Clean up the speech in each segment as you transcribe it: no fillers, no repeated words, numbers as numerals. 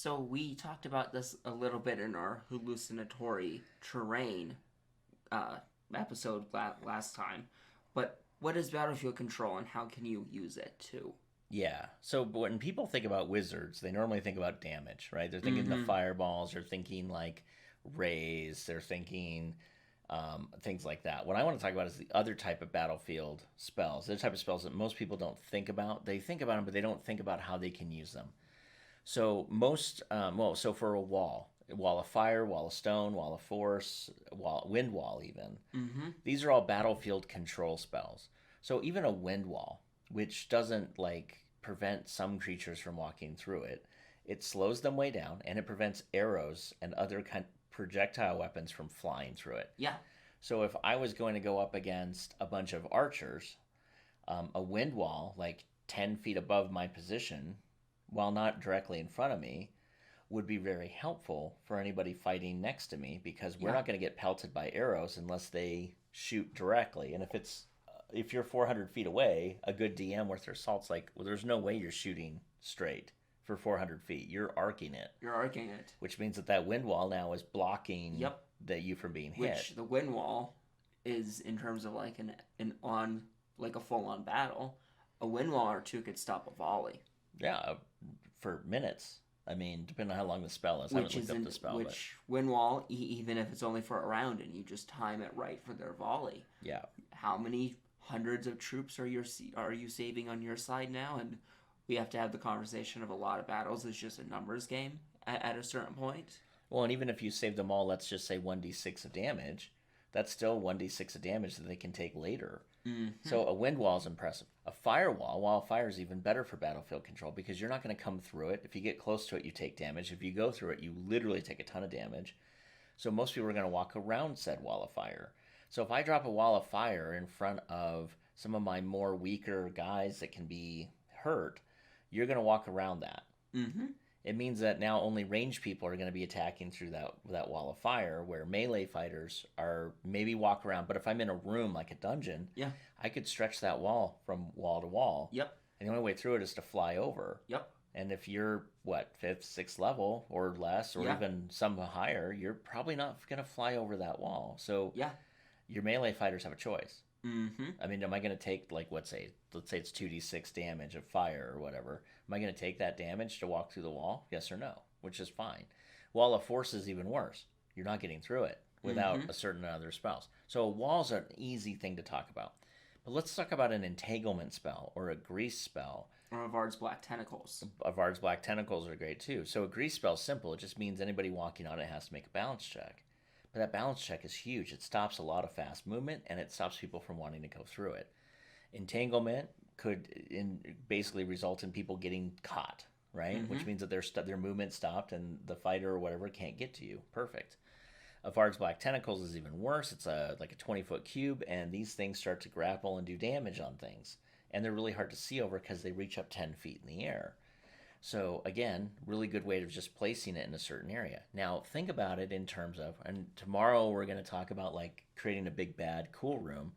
So we talked about this a little bit in our hallucinatory terrain uh, episode last time, but what is battlefield control and how can you use it too? Yeah. So when people think about wizards, they normally think about damage, right? They're thinking the Mm-hmm. fireballs, they're thinking like rays, they're thinking things like that. What I want to talk about is the other type of battlefield spells, the type of spells that most people don't think about. They think about them, but they don't think about how they can use them. So so for a wall of fire, wall of stone, wall of force, wind wall, even Mm-hmm. these are all battlefield control spells. So even a wind wall, which doesn't like prevent some creatures from walking through it, it slows them way down and it prevents arrows and other kind projectile weapons from flying through it. Yeah. So if I was going to go up against a bunch of archers, a wind wall like 10 feet above my position, while not directly in front of me, would be very helpful for anybody fighting next to me because we're Yeah. not going to get pelted by arrows unless they shoot directly. And if you're 400 feet away, a good DM with their salt's like, well, there's no way you're shooting straight for 400 feet. You're arcing it, You're arcing it. which means that wind wall now is blocking Yep. you from being hit. Which the wind wall is in terms of like an on like a full on battle. A wind wall or two could stop a volley. Yeah, for minutes. I mean, depending on how long the spell is. I haven't Which looked up isn't the spell, but which wind wall even if it's only for a round and you just time it right for their volley. yeah. How many hundreds of troops are you saving on your side now? And we have to have the conversation of a lot of battles is just a numbers game at a certain point. Well, and even if you save them all, let's just say 1d6 of damage, that's still 1d6 of damage that they can take later. Mm-hmm. So a wind wall is impressive. A firewall, while a fire is even better for battlefield control because you're not going to come through it. If you get close to it, you take damage. If you go through it, you literally take a ton of damage. So most people are going to walk around said wall of fire. So if I drop a wall of fire in front of some of my more weaker guys that can be hurt, you're going to walk around that. Mm-hmm. It means that now only ranged people are going to be attacking through that wall of fire, where melee fighters are maybe walk around. But if I'm in a room like a dungeon, Yeah. I could stretch that wall from wall to wall, Yep. and the only way through it is to fly over. Yep. And if you're what fifth, sixth level or less, or Yeah. even some higher, you're probably not going to fly over that wall. So Yeah. your melee fighters have a choice. Mm-hmm. I mean, am I going to take like let's say it's 2d6 damage of fire or whatever? Am I going to take that damage to walk through the wall? Yes or no, which is fine. Wall of force is even worse. You're not getting through it without Mm-hmm. a certain other spells. So walls are an easy thing to talk about. But let's talk about an entanglement spell or a grease spell. Or of Ard's Black Tentacles. Avard's black tentacles are great too. So a grease spell is simple. It just means anybody walking on it has to make a balance check. But that balance check is huge. It stops a lot of fast movement and it stops people from wanting to go through it. Entanglement basically result in people getting caught, right? Mm-hmm. Which means that their movement stopped and the fighter or whatever can't get to you. Perfect. Avard's Black Tentacles is even worse. It's like a 20-foot cube, and these things start to grapple and do damage on things. And they're really hard to see over because they reach up 10 feet in the air. So again, really good way of just placing it in a certain area. Now think about it in terms of, and tomorrow we're going to talk about like creating a big bad cool room.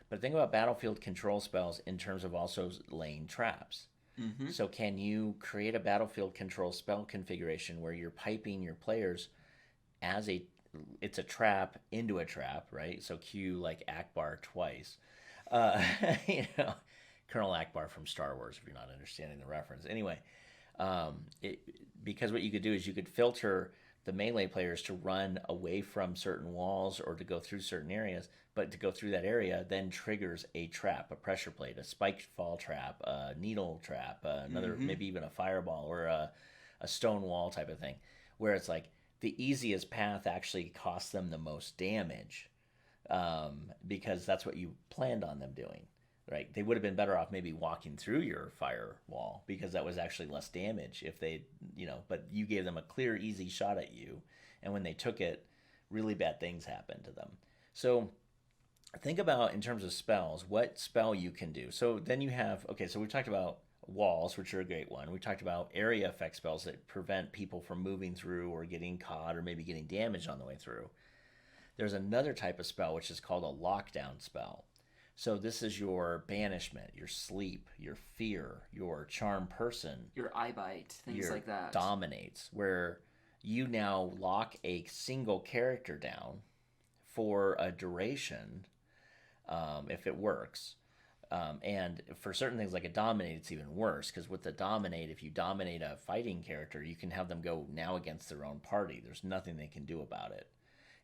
But think about battlefield control spells in terms of also laying traps. Mm-hmm. So can you create a battlefield control spell configuration where you're piping your players as it's a trap into a trap, right? So cue like Akbar twice. Uh, you know, Colonel Akbar from Star Wars, if you're not understanding the reference. Anyway, it, because what you could do is you could filter the melee players to run away from certain walls or to go through certain areas, but to go through that area then triggers a trap, a pressure plate, a spiked fall trap, a needle trap, another Mm-hmm. maybe even a fireball or a stone wall type of thing, where it's like the easiest path actually costs them the most damage because that's what you planned on them doing. Right, they would have been better off maybe walking through your firewall because that was actually less damage if they, but you gave them a clear, easy shot at you, and when they took it, really bad things happened to them. So think about in terms of spells, what spell you can do. So then you have, okay, so we've talked about walls, which are a great one. We talked about area effect spells that prevent people from moving through or getting caught or maybe getting damaged on the way through. There's another type of spell which is called a lockdown spell. So this is your banishment, your sleep, your fear, your charm person, Your eye bite, things your like that. dominates, where you now lock a single character down for a duration, if it works. And for certain things like a dominate, it's even worse because with the dominate, if you dominate a fighting character, you can have them go now against their own party. There's nothing they can do about it.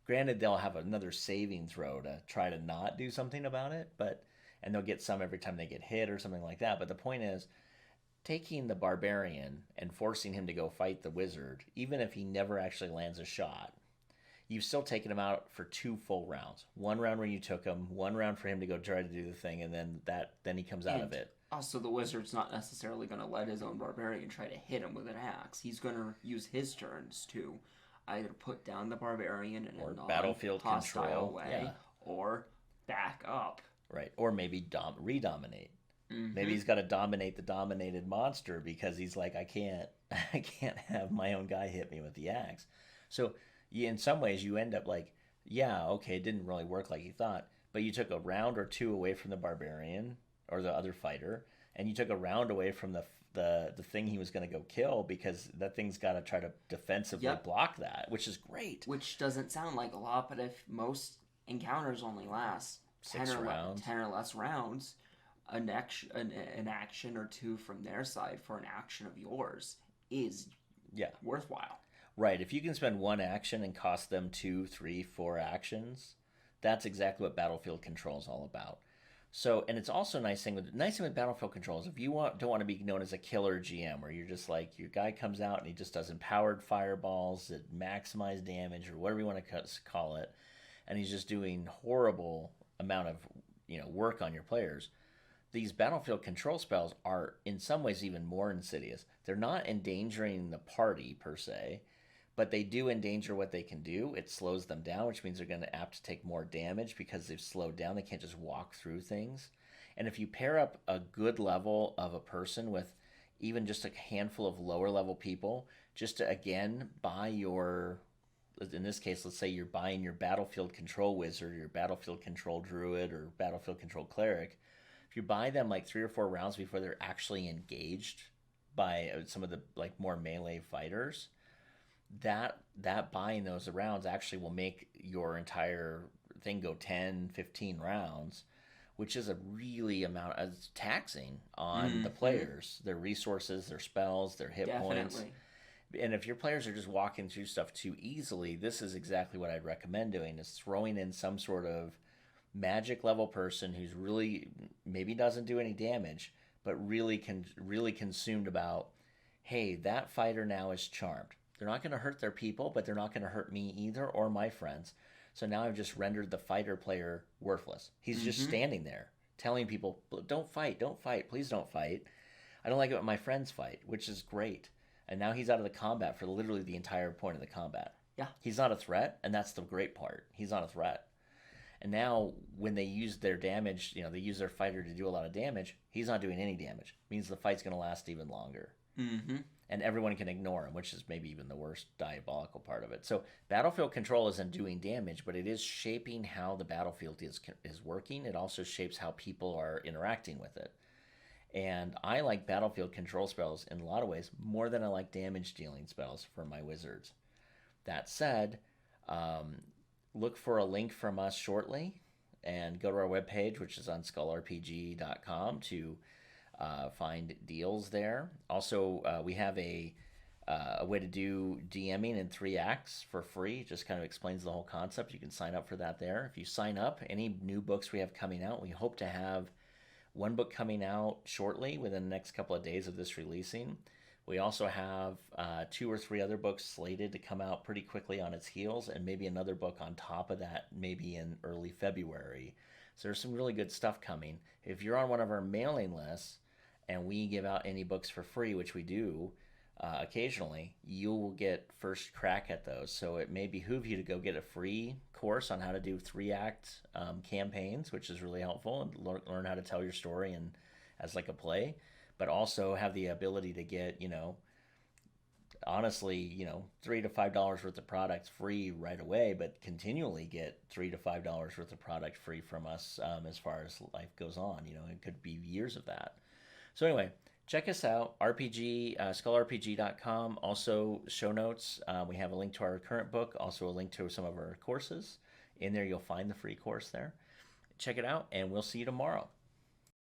Granted, they'll have another saving throw to try to not do something about it, but and they'll get some every time they get hit or something like that. But the point is, taking the barbarian and forcing him to go fight the wizard, even if he never actually lands a shot, you've still taken him out for 2 full rounds. One round where you took him, one round for him to go try to do the thing, and then he comes out And of it. also, the wizard's not necessarily going to let his own barbarian try to hit him with an axe. He's going to use his turns to either put down the barbarian in Or a battlefield non-hostile control, way, yeah. or back up. Right. Or maybe redominate. Mm-hmm. Maybe he's got to dominate the dominated monster because he's like, I can't I can't have my own guy hit me with the axe. So in some ways you end up like, yeah, okay, it didn't really work like you thought, but you took a round or two away from the barbarian or the other fighter, and you took a round away from the thing he was going to go kill because that thing's got to try to defensively block that, which is great. Which doesn't sound like a lot, but if most encounters only last 10 or less rounds, an action or two from their side for an action of yours is worthwhile. Right. If you can spend one action and cost them 2, 3, 4 actions, that's exactly what battlefield control is all about. So, and it's also nice thing with battlefield control is if you don't want to be known as a killer GM, where you're just like your guy comes out and he just does empowered fireballs that maximize damage or whatever you want to call it, and he's just doing horrible amount of work on your players. These battlefield control spells are in some ways even more insidious. They're not endangering the party per se, but they do endanger what they can do. It slows them down, which means they're going to apt to take more damage because they've slowed down. They can't just walk through things. And if you pair up a good level of a person with even just a handful of lower level people, just to again buy your, in this case, let's say you're buying your battlefield control wizard, your battlefield control druid, or battlefield control cleric, if you buy them like 3 or 4 rounds before they're actually engaged by some of the like more melee fighters, that buying those rounds actually will make your entire thing go 10, 15 rounds, which is a really amount of taxing on the players, their resources, their spells, their hit points. And if your players are just walking through stuff too easily, this is exactly what I'd recommend doing, is throwing in some sort of magic level person who's really maybe doesn't do any damage, but really consumed about, hey, that fighter now is charmed. They're not going to hurt their people, but they're not going to hurt me either or my friends. So now I've just rendered the fighter player worthless. He's just standing there telling people, don't fight, please don't fight. I don't like it when my friends fight, which is great. And now he's out of the combat for literally the entire point of the combat. Yeah. He's not a threat, and that's the great part. He's not a threat. And now when they use their damage, they use their fighter to do a lot of damage, he's not doing any damage. It means the fight's going to last even longer. Mm-hmm. And everyone can ignore him, which is maybe even the worst diabolical part of it. So battlefield control isn't doing damage, but it is shaping how the battlefield is working. It also shapes how people are interacting with it. And I like battlefield control spells in a lot of ways more than I like damage dealing spells for my wizards. That said, look for a link from us shortly and go to our webpage, which is on skullrpg.com, to find deals there. Also, we have a way to do DMing in 3 acts for free. It just kind of explains the whole concept. You can sign up for that there. If you sign up, any new books we have coming out, we hope to have one book coming out shortly within the next couple of days of this releasing. We also have 2 or 3 other books slated to come out pretty quickly on its heels, and maybe another book on top of that, maybe in early February. So there's some really good stuff coming. If you're on one of our mailing lists, and we give out any books for free, which we do occasionally, you will get first crack at those. So it may behoove you to go get a free course on how to do 3-act campaigns, which is really helpful, and learn how to tell your story and as like a play, but also have the ability to get honestly, $3 to $5 worth of product free right away, but continually get $3 to $5 worth of product free from us as far as life goes on. It could be years of that. So anyway, check us out, RPG, skullrpg.com. Also, show notes. We have a link to our current book, also a link to some of our courses. In there, you'll find the free course there. Check it out, and we'll see you tomorrow.